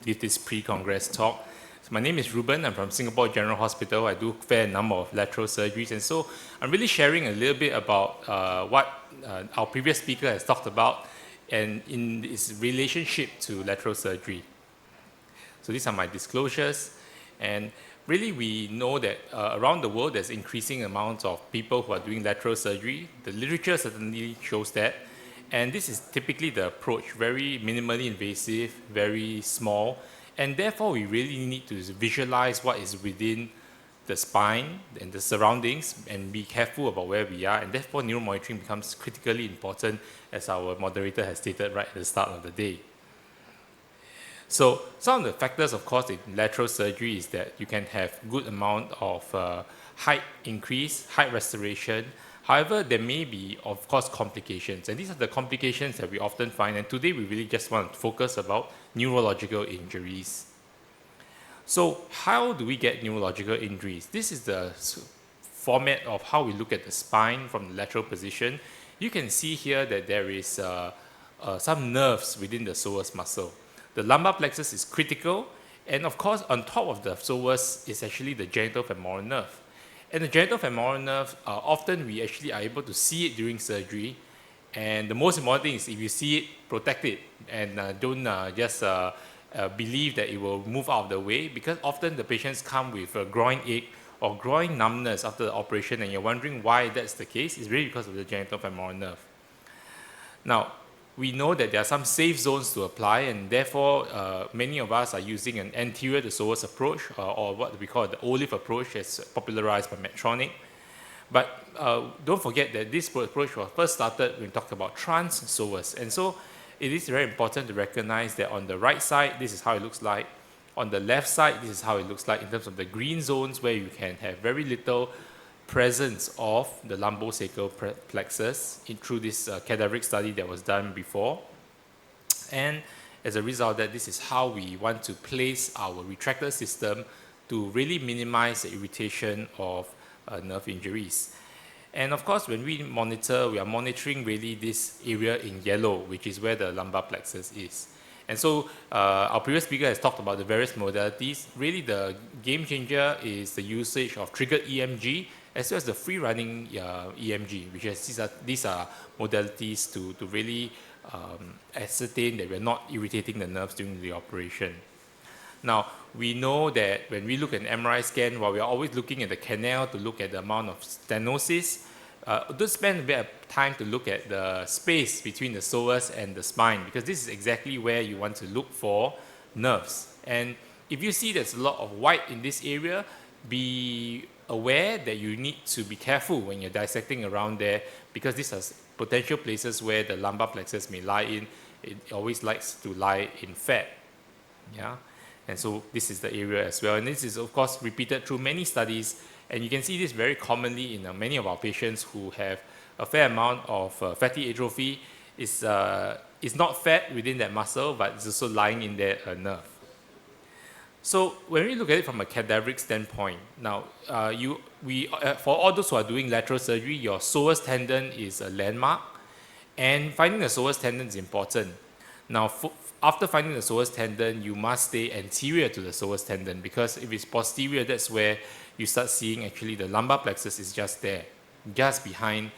give this pre-congress talk. So my name is Reuben. I'm from Singapore General Hospital. I do a fair number of lateral surgeries, and so I'm really sharing a little bit about what our previous speaker has talked about and in its relationship to lateral surgery. So these are my disclosures, and really we know that around the world there's increasing amounts of people who are doing lateral surgery. The literature certainly shows that, and this is typically the approach, very minimally invasive, very small, and therefore we really need to visualize what is within the spine and the surroundings and be careful about where we are, and therefore neuromonitoring becomes critically important, as our moderator has stated right at the start of the day. So some of the factors, of course, in lateral surgery is that you can have good amount of height increase, height restoration. However, there may be, of course, complications, and these are the complications that we often find, and today we really just want to focus about neurological injuries. So how do we get neurological injuries? This is the format of how we look at the spine from the lateral position. You can see here that there is some nerves within the psoas muscle. The lumbar plexus is critical, and of course, on top of the psoas is actually the genitofemoral nerve. And the genitofemoral nerve, often we actually are able to see it during surgery, and the most important thing is if you see it, protect it, and don't just believe that it will move out of the way, because often the patients come with a groin ache or groin numbness after the operation, and you're wondering why that's the case. It's really because of the genitofemoral nerve. Now, we know that there are some safe zones to apply, and therefore many of us are using an anterior to psoas approach, or what we call the olive approach, as popularized by Medtronic. But don't forget that this approach was first started when we talked about trans-psoas, and so it is very important to recognize that on the right side, this is how it looks like. On the left side, this is how it looks like in terms of the green zones, where you can have very little presence of the lumbosacral plexus through this cadaveric study that was done before. And as a result of that, this is how we want to place our retractor system to really minimize the irritation of nerve injuries. And of course, when we monitor, we are monitoring really this area in yellow, which is where the lumbar plexus is. And so our previous speaker has talked about the various modalities. Really the game changer is the usage of triggered EMG, as well as the free-running EMG, which is these are modalities to really ascertain that we're not irritating the nerves during the operation. Now, we know that when we look at an MRI scan, while we're always looking at the canal to look at the amount of stenosis, do spend a bit of time to look at the space between the psoas and the spine, because this is exactly where you want to look for nerves. And if you see there's a lot of white in this area, be aware that you need to be careful when you're dissecting around there, because these are potential places where the lumbar plexus may lie in. It always likes to lie in fat. Yeah? And so this is the area as well. And this is, of course, repeated through many studies. And you can see this very commonly in many of our patients who have a fair amount of fatty atrophy. It's not fat within that muscle, but it's also lying in that nerve. So when we look at it from a cadaveric standpoint, now for all those who are doing lateral surgery, your psoas tendon is a landmark, and finding the psoas tendon is important. Now, after finding the psoas tendon, you must stay anterior to the psoas tendon, because if it's posterior, that's where you start seeing actually the lumbar plexus is just there, just behind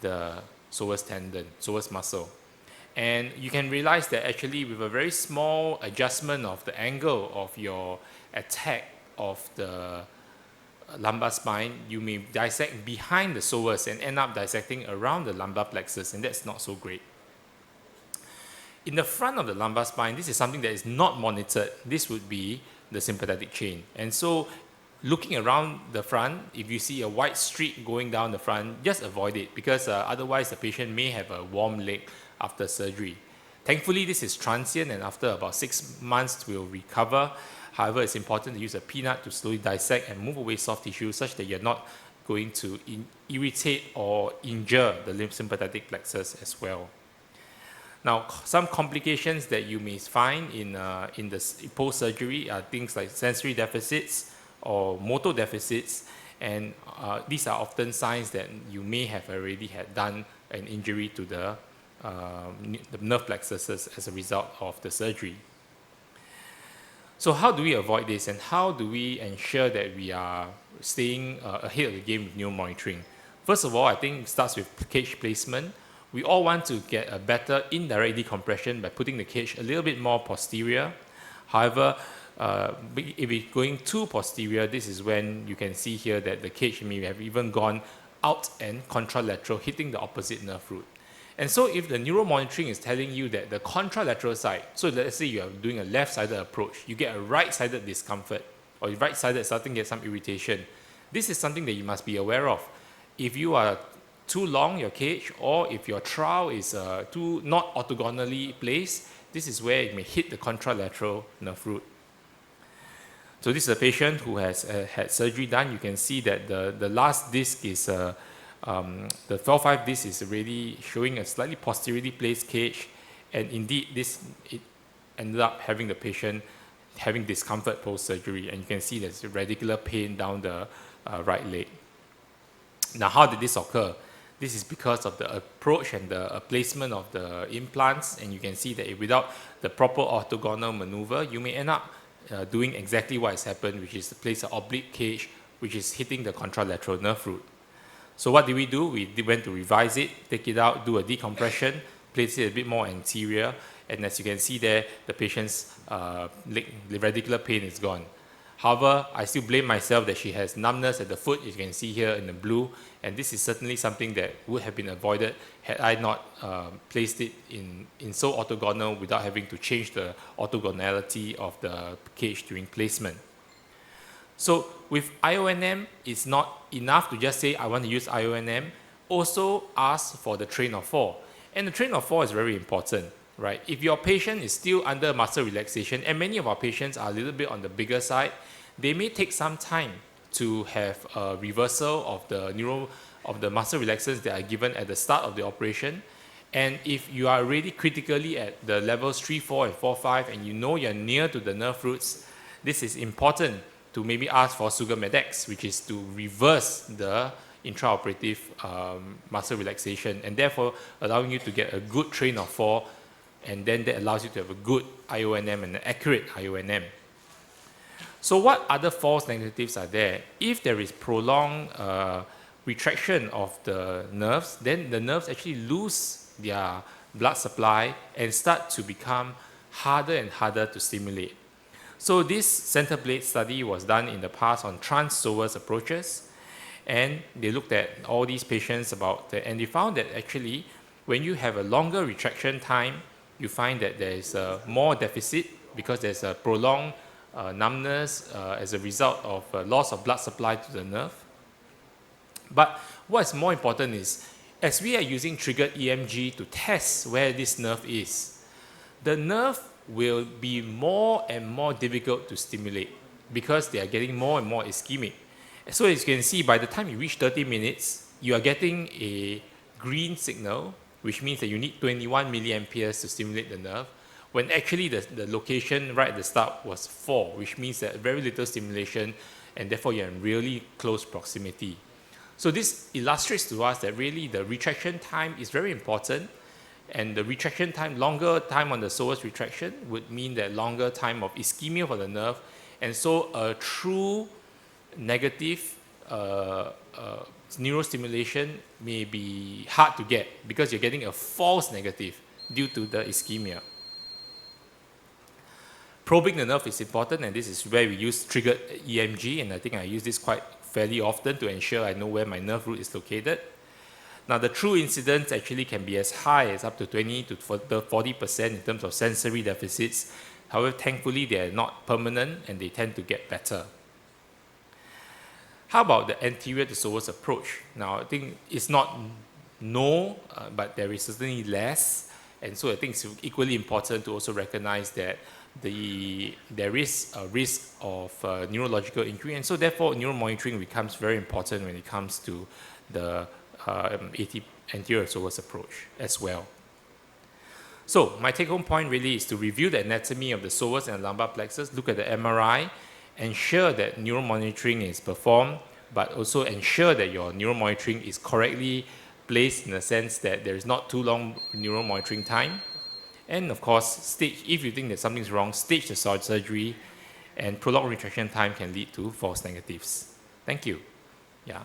the psoas tendon, psoas muscle. And you can realize that actually with a very small adjustment of the angle of your attack of the lumbar spine, you may dissect behind the psoas and end up dissecting around the lumbar plexus, and that's not so great. In the front of the lumbar spine, this is something that is not monitored. This would be the sympathetic chain. And so looking around the front, if you see a white streak going down the front, just avoid it, because otherwise the patient may have a warm leg after surgery. Thankfully, this is transient, and after about 6 months, we'll recover. However, it's important to use a peanut to slowly dissect and move away soft tissue, such that you're not going to irritate or injure the sympathetic plexus as well. Now, some complications that you may find in the post-surgery are things like sensory deficits or motor deficits, and these are often signs that you may have already had done an injury to the nerve plexuses as a result of the surgery. So how do we avoid this, and how do we ensure that we are staying ahead of the game with neuromonitoring? First of all, I think it starts with cage placement. We all want to get a better indirect decompression by putting the cage a little bit more posterior. However, if it's going too posterior, this is when you can see here that the cage may have even gone out and contralateral, hitting the opposite nerve root. And so if the neuromonitoring is telling you that the contralateral side, so let's say you are doing a left-sided approach, you get a right-sided discomfort, or right-sided starting to get some irritation, this is something that you must be aware of. If you are too long, your cage, or if your trowel is too not orthogonally placed, this is where it may hit the contralateral nerve root. So this is a patient who has had surgery done. You can see that the last disc is, the 12-5 disc is really showing a slightly posteriorly placed cage, and indeed it ended up having the patient having discomfort post-surgery, and you can see there's a radicular pain down the right leg. Now, how did this occur? This is because of the approach and the placement of the implants, and you can see that without the proper orthogonal maneuver, you may end up doing exactly what has happened, which is to place an oblique cage, which is hitting the contralateral nerve root. So what did we do? We went to revise it, take it out, do a decompression, place it a bit more anterior, and as you can see there, the patient's leg, the radicular pain is gone. However, I still blame myself that she has numbness at the foot, as you can see here in the blue, and this is certainly something that would have been avoided had I not placed it in so orthogonal without having to change the orthogonality of the cage during placement. So with IONM, it's not enough to just say, I want to use IONM. Also ask for the train of fall. And the train of fall is very important, right? If your patient is still under muscle relaxation, and many of our patients are a little bit on the bigger side, they may take some time to have a reversal of the muscle relaxants that are given at the start of the operation. And if you are already critically at the levels 3, 4, and 4, 5, and you know you're near to the nerve roots, this is important to maybe ask for Sugammadex, which is to reverse the intraoperative muscle relaxation, and therefore allowing you to get a good train of fall, and then that allows you to have a good IONM and an accurate IONM. So what other false negatives are there? If there is prolonged retraction of the nerves, then the nerves actually lose their blood supply and start to become harder and harder to stimulate. So this center blade study was done in the past on trans-psoas approaches, and they looked at all these patients and they found that actually when you have a longer retraction time, you find that there is more deficit because there's a prolonged numbness as a result of loss of blood supply to the nerve. But what's more important is, as we are using triggered EMG to test where this nerve is, the nerve will be more and more difficult to stimulate because they are getting more and more ischemic. So as you can see, by the time you reach 30 minutes, you are getting a green signal, which means that you need 21 milliamperes to stimulate the nerve, when actually the location right at the start was 4, which means that very little stimulation, and therefore you're in really close proximity. So this illustrates to us that really the retraction time is very important, and the retraction time, longer time on the psoas retraction would mean that longer time of ischemia for the nerve, and so a true negative neurostimulation may be hard to get because you're getting a false negative due to the ischemia. Probing the nerve is important, and this is where we use triggered EMG, and I think I use this quite fairly often to ensure I know where my nerve root is located. Now, the true incidence actually can be as high as up to 20 to 40% in terms of sensory deficits. However, thankfully, they are not permanent and they tend to get better. How about the anterior to psoas approach? Now, I think it's not no, but there is certainly less. And so I think it's equally important to also recognize that there is a risk of neurological injury, and so therefore neuromonitoring becomes very important when it comes to the anterior psoas approach as well. So my take-home point really is to review the anatomy of the psoas and lumbar plexus, look at the MRI, ensure that neuromonitoring is performed, but also ensure that your neuromonitoring is correctly placed in the sense that there is not too long neuromonitoring time. And of course, if you think that something's wrong, stage the surgery and prolonged retraction time can lead to false negatives. Thank you. Yeah.